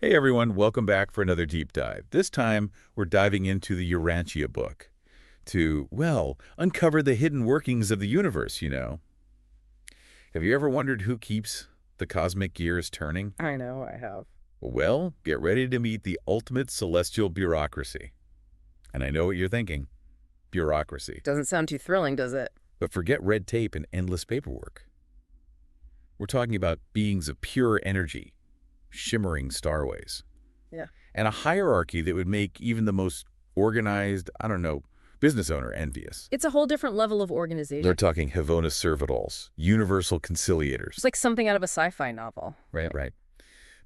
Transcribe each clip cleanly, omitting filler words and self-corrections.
Hey everyone, welcome back for another deep dive. This time, we're diving into the Urantia book to, well, uncover the hidden workings of the universe. Have you ever wondered who keeps the cosmic gears turning? I know, I have. Well, get ready to meet the ultimate celestial bureaucracy. And I know what you're thinking. Bureaucracy. Doesn't sound too thrilling, does it? But forget red tape and endless paperwork. We're talking about beings of pure energy, shimmering starways. Yeah. And a hierarchy that would make even the most organized, business owner envious. It's a whole different level of organization. They're talking Havona Servitals, universal conciliators. It's like something out of a sci-fi novel. Right.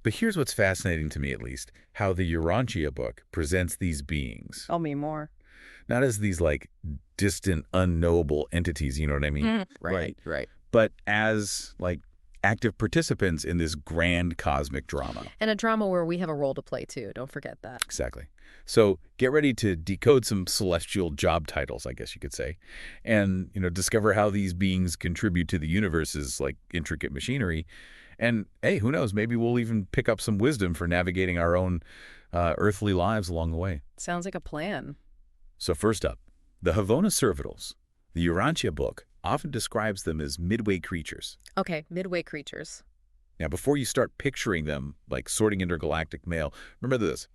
But here's what's fascinating to me, at least, how the Urantia book presents these beings. Tell me more. Not as these, distant, unknowable entities, you know what I mean? Right. But as, active participants in this grand cosmic drama. And a drama where we have a role to play, too. Don't forget that. Exactly. So get ready to decode some celestial job titles, I guess you could say, and, discover how these beings contribute to the universe's, intricate machinery. And, hey, who knows, maybe we'll even pick up some wisdom for navigating our own earthly lives along the way. Sounds like a plan. So first up, the Havona Servitals. The Urantia book often describes them as midway creatures. Okay, midway creatures. Now, before you start picturing them like sorting intergalactic mail, remember this.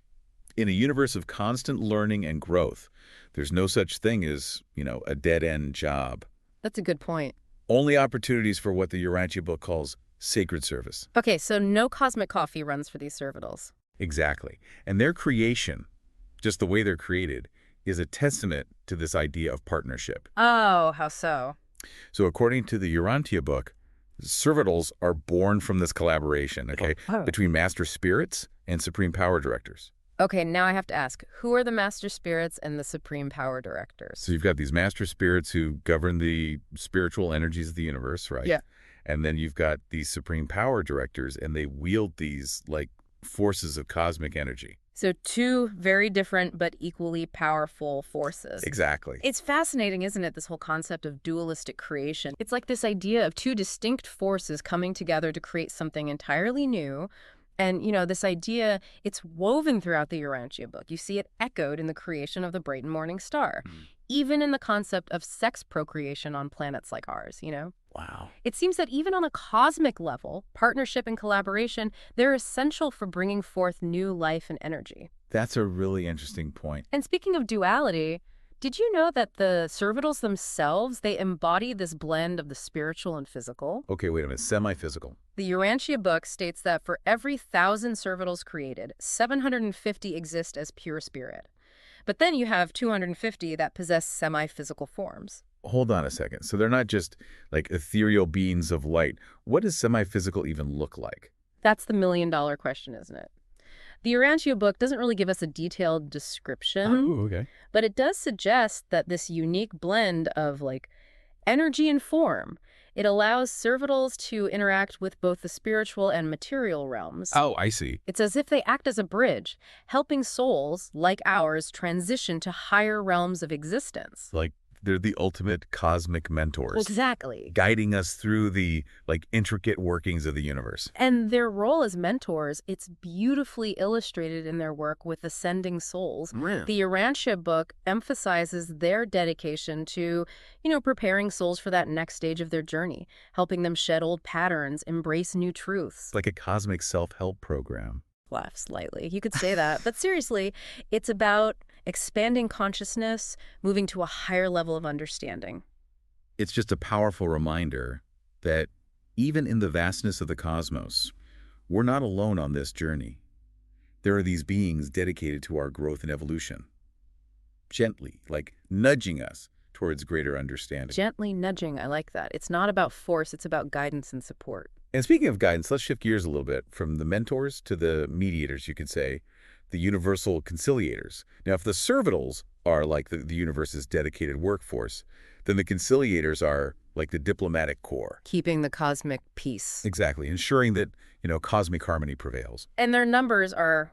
In a universe of constant learning and growth, there's no such thing as, a dead-end job. That's a good point. Only opportunities for what the Urantia book calls sacred service. Okay, so no cosmic coffee runs for these servitals. Exactly. And their creation, just the way they're created, is a testament to this idea of partnership. Oh, how so? So according to the Urantia book, servitals are born from this collaboration, between master spirits and supreme power directors. Okay, now I have to ask, who are the master spirits and the supreme power directors? So you've got these master spirits who govern the spiritual energies of the universe, right? Yeah. And then you've got these supreme power directors, and they wield these, forces of cosmic energy. So two very different but equally powerful forces. Exactly. It's fascinating, isn't it, this whole concept of dualistic creation? It's like this idea of two distinct forces coming together to create something entirely new. And, this idea, it's woven throughout the Urantia book. You see it echoed in the creation of the bright and morning star, even in the concept of sex procreation on planets like ours, Wow. It seems that even on a cosmic level, partnership and collaboration, they're essential for bringing forth new life and energy. That's a really interesting point. And speaking of duality, did you know that the servitals themselves, they embody this blend of the spiritual and physical? Okay, wait a minute. Semi-physical. The Urantia book states that for every 1,000 servitals created, 750 exist as pure spirit. But then you have 250 that possess semi-physical forms. Hold on a second. So they're not just ethereal beings of light. What does semi-physical even look like? That's the million-dollar question, isn't it? The Urantia book doesn't really give us a detailed description. Oh, okay. But it does suggest that this unique blend of energy and form, it allows servitals to interact with both the spiritual and material realms. Oh, I see. It's as if they act as a bridge, helping souls like ours transition to higher realms of existence. They're the ultimate cosmic mentors. Exactly. Guiding us through the, intricate workings of the universe. And their role as mentors, it's beautifully illustrated in their work with ascending souls. Really? The Urantia book emphasizes their dedication to, preparing souls for that next stage of their journey, helping them shed old patterns, embrace new truths. It's like a cosmic self-help program. Laugh slightly. You could say that. But seriously, it's about expanding consciousness, moving to a higher level of understanding. It's just a powerful reminder that even in the vastness of the cosmos, we're not alone on this journey. There are these beings dedicated to our growth and evolution, gently, nudging us towards greater understanding. Gently nudging, I like that. It's not about force, it's about guidance and support. And speaking of guidance, let's shift gears a little bit from the mentors to the mediators, you could say, the universal conciliators. Now, if the servitals are the universe's dedicated workforce, then the conciliators are the diplomatic corps. Keeping the cosmic peace. Exactly, ensuring that, cosmic harmony prevails. And their numbers are,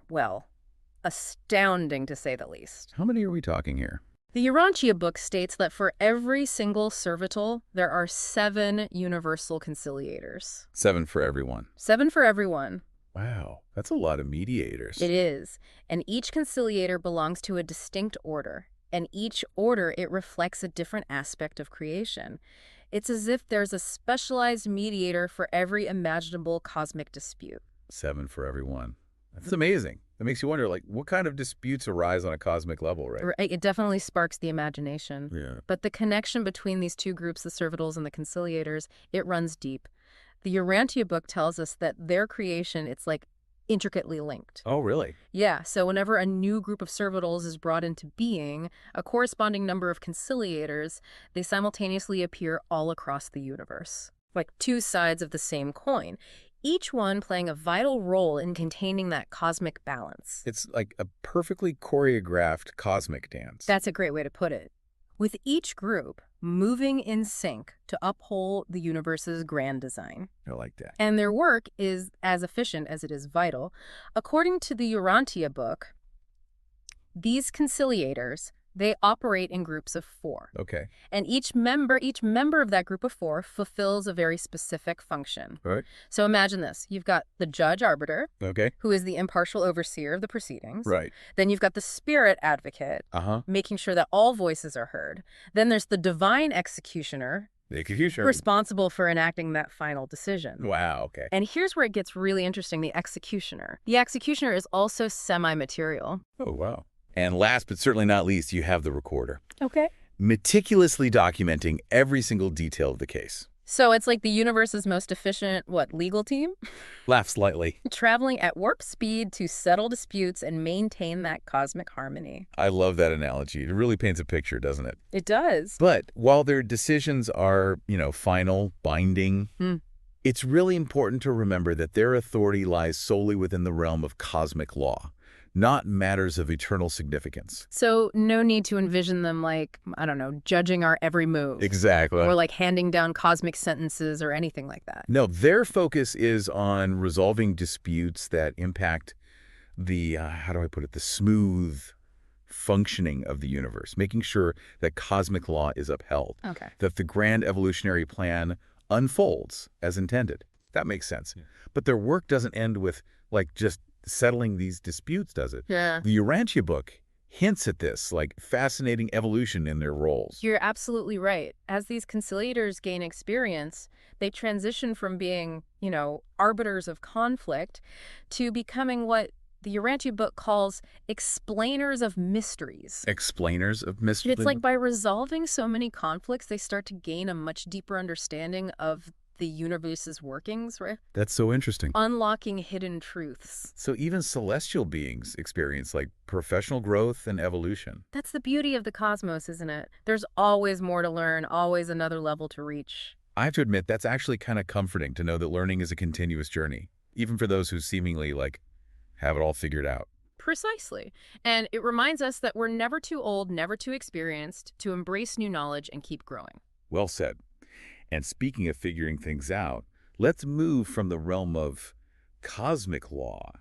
astounding to say the least. How many are we talking here? The Urantia book states that for every single servital, there are 7 universal conciliators. 7 for everyone. 7 for everyone. Wow, that's a lot of mediators. It is. And each conciliator belongs to a distinct order. And each order, it reflects a different aspect of creation. It's as if there's a specialized mediator for every imaginable cosmic dispute. 7 for every one. That's amazing. That makes you wonder, like, what kind of disputes arise on a cosmic level, right? Right, it definitely sparks the imagination. Yeah. But the connection between these two groups, the servitals and the conciliators, it runs deep. The Urantia book tells us that their creation, it's like intricately linked. Oh, really? Yeah, so whenever a new group of servitals is brought into being, a corresponding number of conciliators, they simultaneously appear all across the universe, like two sides of the same coin, each one playing a vital role in containing that cosmic balance. It's like a perfectly choreographed cosmic dance. That's a great way to put it. With each group moving in sync to uphold the universe's grand design. I like that. And their work is as efficient as it is vital. According to the Urantia book, these conciliators, they operate in groups of 4. Okay. And each member of that group of 4 fulfills a very specific function. All right. So imagine this. You've got the judge arbiter, Okay. who is the impartial overseer of the proceedings. Right. Then you've got the spirit advocate, Uh-huh. making sure that all voices are heard. Then there's the divine executioner, The executioner. responsible for enacting that final decision. Wow, okay. And here's where it gets really interesting, the executioner. The executioner is also semi-material. Oh, wow. And last but certainly not least, you have the recorder, Okay. meticulously documenting every single detail of the case. So it's like the universe's most efficient, legal team? Laugh slightly. Traveling at warp speed to settle disputes and maintain that cosmic harmony. I love that analogy. It really paints a picture, doesn't it? It does. But while their decisions are, final, binding, it's really important to remember that their authority lies solely within the realm of cosmic law, not matters of eternal significance. So no need to envision them like, I don't know, judging our every move. Exactly. Or like handing down cosmic sentences or anything like that. No, their focus is on resolving disputes that impact the, the smooth functioning of the universe, making sure that cosmic law is upheld, Okay. that the grand evolutionary plan unfolds as intended. That makes sense. Yeah. But their work doesn't end with, just settling these disputes, does it? Yeah. The Urantia book hints at this, fascinating evolution in their roles. You're absolutely right. As these conciliators gain experience, they transition from being, arbiters of conflict to becoming what the Urantia book calls explainers of mysteries. Explainers of mysteries? It's like by resolving so many conflicts, they start to gain a much deeper understanding of the universe's workings, right? That's so interesting. Unlocking hidden truths. So even celestial beings experience professional growth and evolution. That's the beauty of the cosmos, isn't it? There's always more to learn, always another level to reach. I have to admit, that's actually kind of comforting to know that learning is a continuous journey, even for those who seemingly have it all figured out. Precisely. And it reminds us that we're never too old, never too experienced to embrace new knowledge and keep growing. Well said. And speaking of figuring things out, let's move from the realm of cosmic law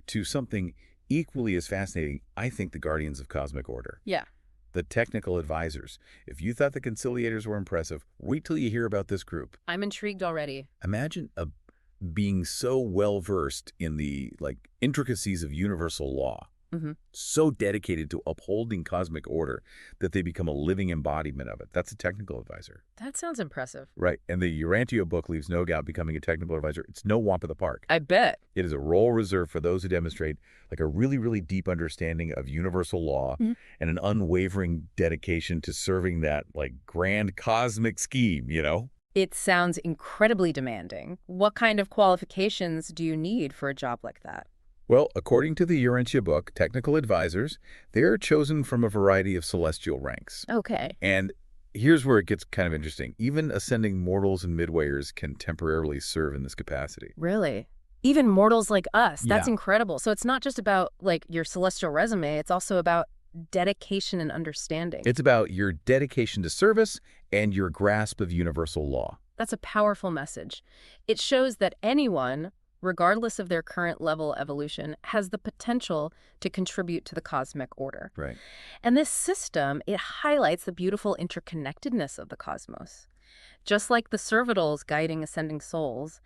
to something equally as fascinating, I think, the guardians of cosmic order. Yeah. The technical advisors. If you thought the conciliators were impressive, wait till you hear about this group. I'm intrigued already. Imagine being so well-versed in the intricacies of universal law, so dedicated to upholding cosmic order that they become a living embodiment of it. That's a technical advisor. That sounds impressive. Right. And the Urantia book leaves no doubt becoming a technical advisor. It's no walk in the park. I bet. It is a role reserved for those who demonstrate a really, really deep understanding of universal law and an unwavering dedication to serving that grand cosmic scheme, It sounds incredibly demanding. What kind of qualifications do you need for a job like that? Well, according to the Urantia book, technical advisors, they're chosen from a variety of celestial ranks. Okay. And here's where it gets kind of interesting. Even ascending mortals and midwayers can temporarily serve in this capacity. Really? Even mortals like us. That's Yeah. incredible. So it's not just about your celestial resume. It's also about dedication and understanding. It's about your dedication to service and your grasp of universal law. That's a powerful message. It shows that anyone, regardless of their current level of evolution, has the potential to contribute to the cosmic order. Right. And this system, it highlights the beautiful interconnectedness of the cosmos. Just like the servitals guiding ascending souls,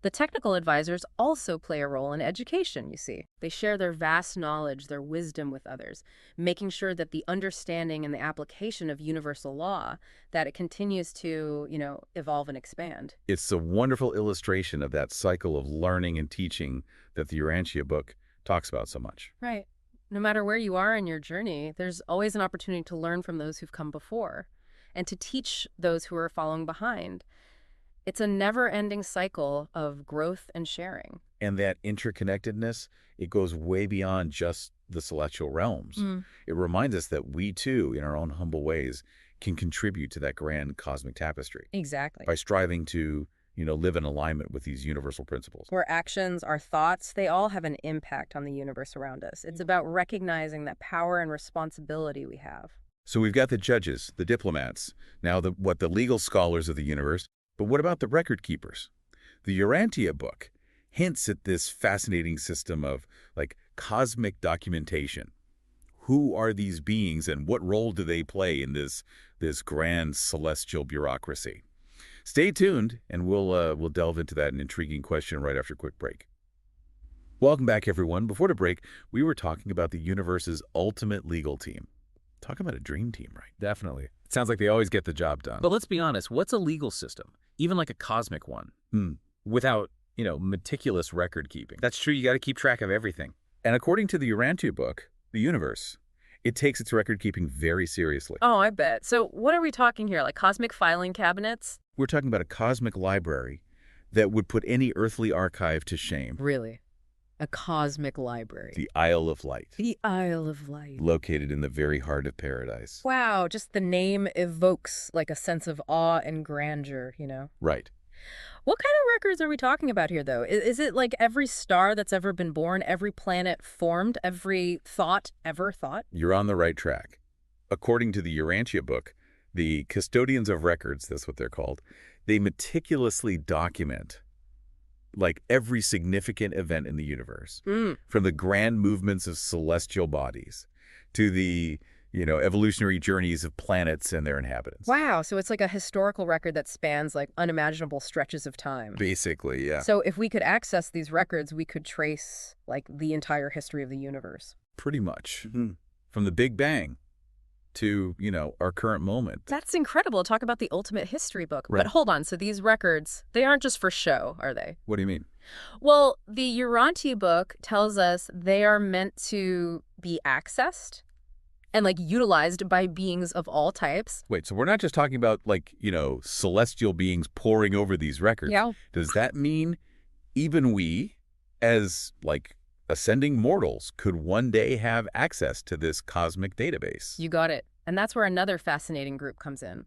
The technical advisors also play a role in education, you see. They share their vast knowledge, their wisdom with others, making sure that the understanding and the application of universal law, that it continues to, evolve and expand. It's a wonderful illustration of that cycle of learning and teaching that the Urantia book talks about so much. Right. No matter where you are in your journey, there's always an opportunity to learn from those who've come before and to teach those who are following behind. It's a never-ending cycle of growth and sharing. And that interconnectedness, it goes way beyond just the celestial realms. It reminds us that we too, in our own humble ways, can contribute to that grand cosmic tapestry. Exactly. By striving to, live in alignment with these universal principles. Our actions, our thoughts, they all have an impact on the universe around us. It's about recognizing that power and responsibility we have. So we've got the judges, the diplomats, now the legal scholars of the universe. But what about the record keepers? The Urantia book hints at this fascinating system of cosmic documentation. Who are these beings and what role do they play in this grand celestial bureaucracy? Stay tuned and we'll delve into that intriguing question right after a quick break. Welcome back, everyone. Before the break, we were talking about the universe's ultimate legal team. Talk about a dream team, right? Definitely. It sounds like they always get the job done. But let's be honest, what's a legal system? Even like a cosmic one, without, meticulous record keeping. That's true. You got to keep track of everything. And according to the Urantia book, the universe, it takes its record keeping very seriously. Oh, I bet. So what are we talking here? Like cosmic filing cabinets? We're talking about a cosmic library that would put any earthly archive to shame. Really? A cosmic library. The Isle of Light. The Isle of Light. Located in the very heart of paradise. Wow, just the name evokes like a sense of awe and grandeur, Right. What kind of records are we talking about here, though? Is it like every star that's ever been born, every planet formed, every thought ever thought? You're on the right track. According to the Urantia book, the custodians of records, that's what they're called, they meticulously document every significant event in the universe, from the grand movements of celestial bodies to the, evolutionary journeys of planets and their inhabitants. Wow, so it's like a historical record that spans unimaginable stretches of time. Basically, yeah. So if we could access these records, we could trace the entire history of the universe. Pretty much. From the Big Bang to, our current moment. That's incredible. Talk about the ultimate history book. Right. But hold on. So these records, they aren't just for show, are they? What do you mean? Well, the Urantia book tells us they are meant to be accessed and utilized by beings of all types. Wait, so we're not just talking about celestial beings poring over these records. Yeah. Does that mean even we, as ascending mortals, could one day have access to this cosmic database? You got it. And that's where another fascinating group comes in.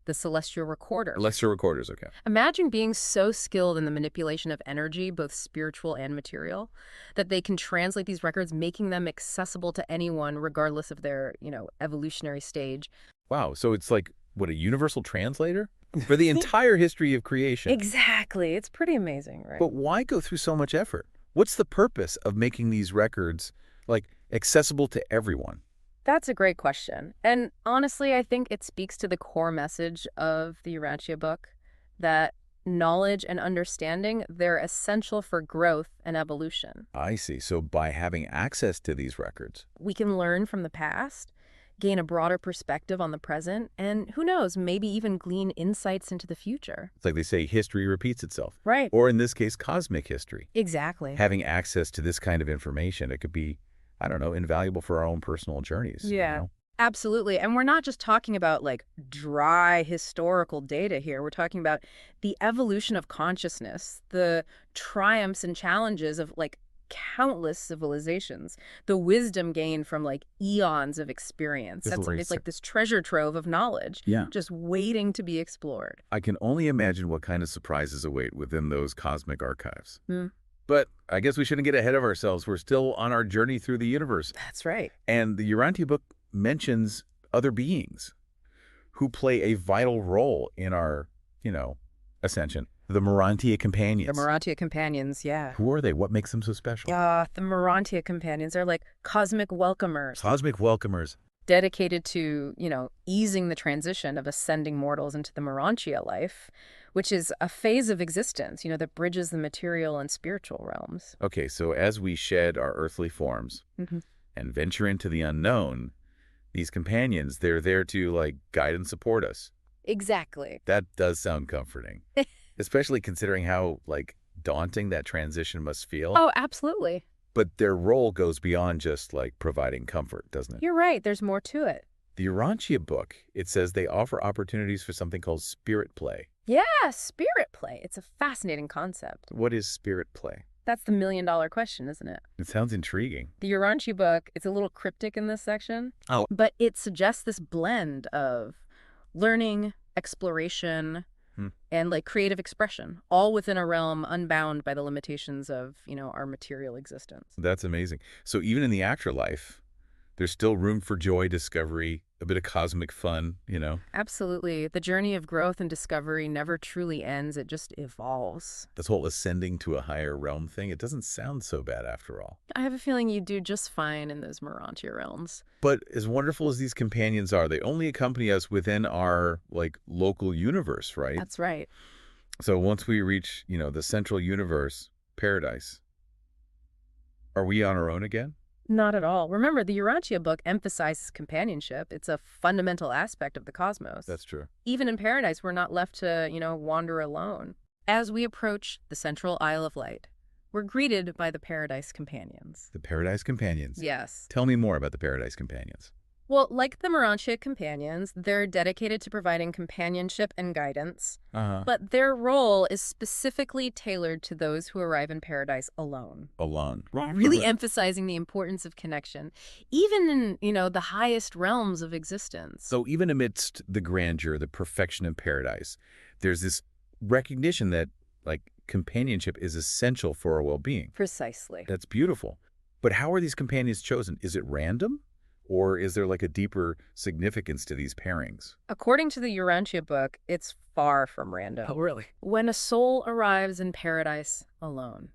The celestial recorders. Celestial recorders, okay. Imagine being so skilled in the manipulation of energy, both spiritual and material, that they can translate these records, making them accessible to anyone regardless of their, evolutionary stage. Wow, so it's what, a universal translator? For the entire history of creation. Exactly. It's pretty amazing, right? But why go through so much effort? What's the purpose of making these records, accessible to everyone? That's a great question. And honestly, I think it speaks to the core message of the Urantia book, that knowledge and understanding, they're essential for growth and evolution. I see. So by having access to these records, we can learn from the past, gain a broader perspective on the present, and who knows, maybe even glean insights into the future. it's like they say, history repeats itself. Right. Or in this case, cosmic history. Exactly. Having access to this kind of information, it could be, invaluable for our own personal journeys. Yeah. Absolutely. And we're not just talking about dry historical data here. We're talking about the evolution of consciousness, the triumphs and challenges of countless civilizations, the wisdom gained from eons of experience. It's like this treasure trove of knowledge, just waiting to be explored. I can only imagine what kind of surprises await within those cosmic archives. But I guess we shouldn't get ahead of ourselves. We're still on our journey through the universe. That's right. And the Urantia book mentions other beings who play a vital role in our, ascension. The Urantia companions. The Urantia companions, yeah. Who are they? What makes them so special? The Urantia companions are cosmic welcomers. Cosmic welcomers. dedicated to, easing the transition of ascending mortals into the Urantia life, which is a phase of existence, that bridges the material and spiritual realms. Okay, so as we shed our earthly forms and venture into the unknown, these companions, they're there to, guide and support us. Exactly. That does sound comforting, especially considering how, daunting that transition must feel. Oh, absolutely. But their role goes beyond just, providing comfort, doesn't it? You're right. There's more to it. The Urantia book, it says they offer opportunities for something called spirit play. Yeah, spirit play. It's a fascinating concept. What is spirit play? That's the million-dollar question, isn't it? It sounds intriguing. The Urantia book, it's a little cryptic in this section. Oh. But it suggests this blend of learning, exploration, and creative expression, all within a realm unbound by the limitations of, our material existence. That's amazing. So even in the afterlife, there's still room for joy, discovery, a bit of cosmic fun, Absolutely. The journey of growth and discovery never truly ends. It just evolves. This whole ascending to a higher realm thing, it doesn't sound so bad after all. I have a feeling you do just fine in those Urantia realms. But as wonderful as these companions are, they only accompany us within our, local universe, right? That's right. So once we reach, the central universe, paradise, are we on our own again? Not at all. Remember, the Urantia book emphasizes companionship. It's a fundamental aspect of the cosmos. That's true. Even in paradise, we're not left to, wander alone. As we approach the central Isle of Light, we're greeted by the Paradise Companions. The Paradise Companions? Yes. Tell me more about the Paradise Companions. Well, like the Urantia Companions, they're dedicated to providing companionship and guidance, but their role is specifically tailored to those who arrive in paradise alone. Alone. Really emphasizing the importance of connection, even in, the highest realms of existence. So even amidst the grandeur, the perfection of paradise, there's this recognition that, companionship is essential for our well-being. Precisely. That's beautiful. But how are these companions chosen? Is it random? Or is there a deeper significance to these pairings? According to the Urantia book, it's far from random. Oh, really? When a soul arrives in paradise alone,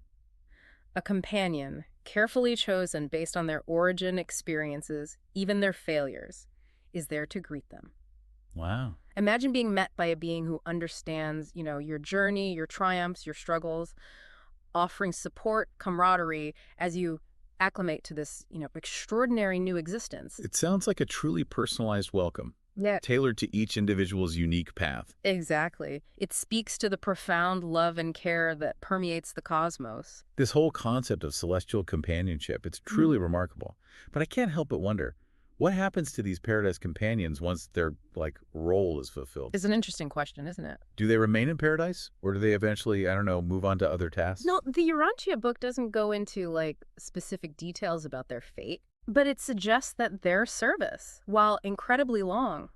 a companion, carefully chosen based on their origin, experiences, even their failures, is there to greet them. Wow. Imagine being met by a being who understands, your journey, your triumphs, your struggles, offering support, camaraderie as you acclimate to this, extraordinary new existence. It sounds like a truly personalized welcome. Yeah. Tailored to each individual's unique path. Exactly. It speaks to the profound love and care that permeates the cosmos. This whole concept of celestial companionship, it's truly remarkable. But I can't help but wonder, what happens to these paradise companions once their, role is fulfilled? It's an interesting question, isn't it? Do they remain in paradise? Or do they eventually, move on to other tasks? No, the Urantia book doesn't go into, specific details about their fate, but it suggests that their service, while incredibly long,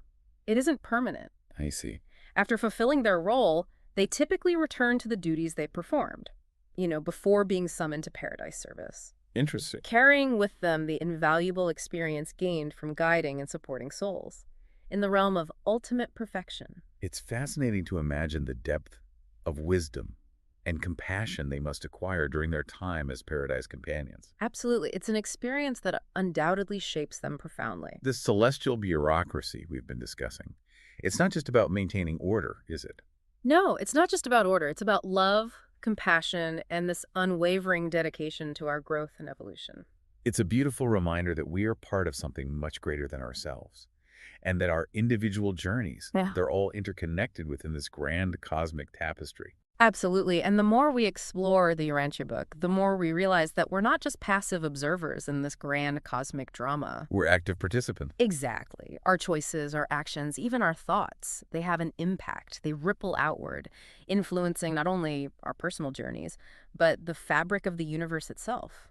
it isn't permanent. I see. After fulfilling their role, they typically return to the duties they performed, before being summoned to paradise service. Interesting. Carrying with them the invaluable experience gained from guiding and supporting souls in the realm of ultimate perfection. It's fascinating to imagine the depth of wisdom and compassion they must acquire during their time as paradise companions. Absolutely. It's an experience that undoubtedly shapes them profoundly. This celestial bureaucracy we've been discussing, it's not just about maintaining order, is it? No, it's not just about order. It's about love, compassion, and this unwavering dedication to our growth and evolution. It's a beautiful reminder that we are part of something much greater than ourselves, and that our individual journeys, they're all interconnected within this grand cosmic tapestry. Absolutely. And the more we explore the Urantia book, the more we realize that we're not just passive observers in this grand cosmic drama. We're active participants. Exactly. Our choices, our actions, even our thoughts, they have an impact. They ripple outward, influencing not only our personal journeys, but the fabric of the universe itself.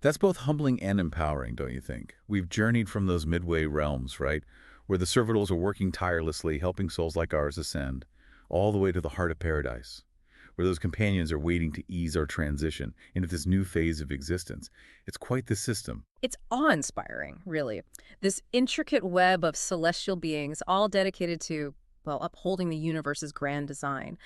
That's both humbling and empowering, don't you think? We've journeyed from those midway realms, right, where the servitors are working tirelessly, helping souls like ours ascend, all the way to the heart of paradise, where those companions are waiting to ease our transition into this new phase of existence. It's quite the system. It's awe-inspiring, really. This intricate web of celestial beings, all dedicated to, upholding the universe's grand design.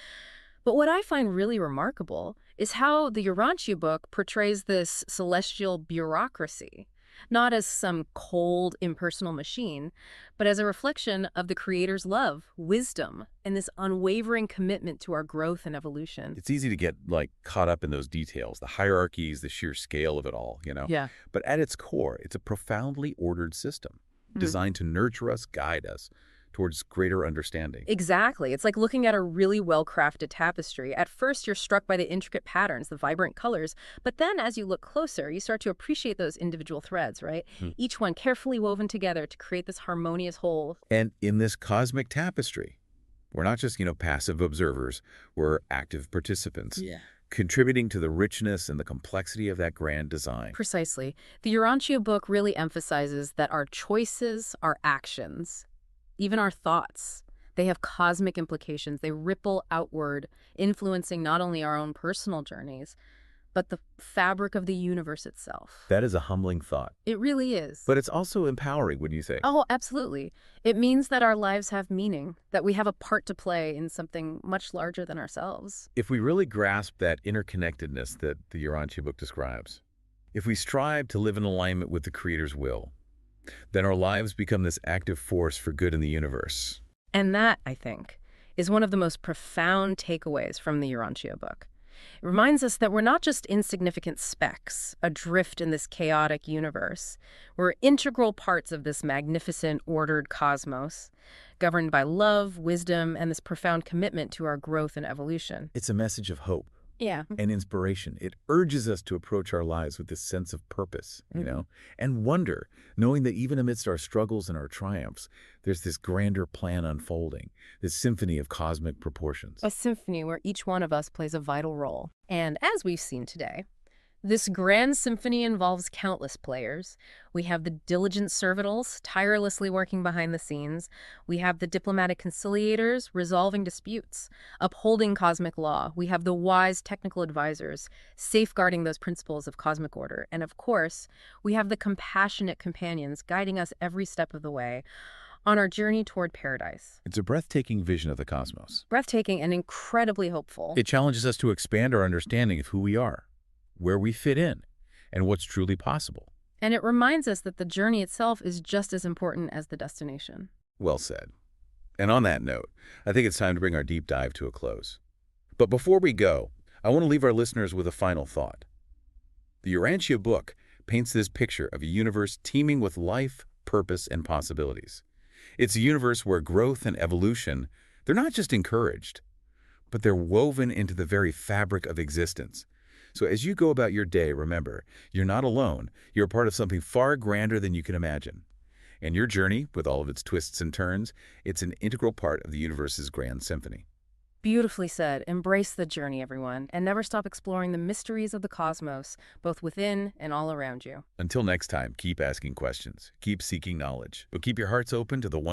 But what I find really remarkable is how the Urantia book portrays this celestial bureaucracy. not as some cold, impersonal machine, but as a reflection of the Creator's love, wisdom, and this unwavering commitment to our growth and evolution. It's easy to get, caught up in those details, the hierarchies, the sheer scale of it all, Yeah. But at its core, it's a profoundly ordered system designed to nurture us, guide us towards greater understanding. Exactly. It's like looking at a really well-crafted tapestry. At first, you're struck by the intricate patterns, the vibrant colors, but then as you look closer, you start to appreciate those individual threads, right? Each one carefully woven together to create this harmonious whole. And in this cosmic tapestry, we're not just, passive observers, we're active participants. Contributing to the richness and the complexity of that grand design. Precisely. The Urantia book really emphasizes that our choices, our actions, even our thoughts, they have cosmic implications. They ripple outward, influencing not only our own personal journeys, but the fabric of the universe itself. That is a humbling thought. It really is. But it's also empowering, wouldn't you say? Oh, absolutely. It means that our lives have meaning, that we have a part to play in something much larger than ourselves. If we really grasp that interconnectedness that the Urantia book describes, if we strive to live in alignment with the Creator's will, then our lives become this active force for good in the universe. And that, I think, is one of the most profound takeaways from the Urantia book. It reminds us that we're not just insignificant specks adrift in this chaotic universe. We're integral parts of this magnificent, ordered cosmos, governed by love, wisdom, and this profound commitment to our growth and evolution. It's a message of hope. Yeah. And inspiration. It urges us to approach our lives with this sense of purpose, and wonder, knowing that even amidst our struggles and our triumphs, there's this grander plan unfolding, this symphony of cosmic proportions. A symphony where each one of us plays a vital role. And as we've seen today, this grand symphony involves countless players. We have the diligent servitors tirelessly working behind the scenes. We have the diplomatic conciliators resolving disputes, upholding cosmic law. We have the wise technical advisors safeguarding those principles of cosmic order. And of course, we have the compassionate companions guiding us every step of the way on our journey toward paradise. It's a breathtaking vision of the cosmos. Breathtaking and incredibly hopeful. It challenges us to expand our understanding of who we are, where we fit in, and what's truly possible. And it reminds us that the journey itself is just as important as the destination. Well said. And on that note, I think it's time to bring our deep dive to a close. But before we go, I want to leave our listeners with a final thought. The Urantia book paints this picture of a universe teeming with life, purpose, and possibilities. It's a universe where growth and evolution, they're not just encouraged, but they're woven into the very fabric of existence. So as you go about your day, remember, you're not alone. You're a part of something far grander than you can imagine. And your journey, with all of its twists and turns, it's an integral part of the universe's grand symphony. Beautifully said. Embrace the journey, everyone, and never stop exploring the mysteries of the cosmos, both within and all around you. Until next time, keep asking questions, keep seeking knowledge, but keep your hearts open to the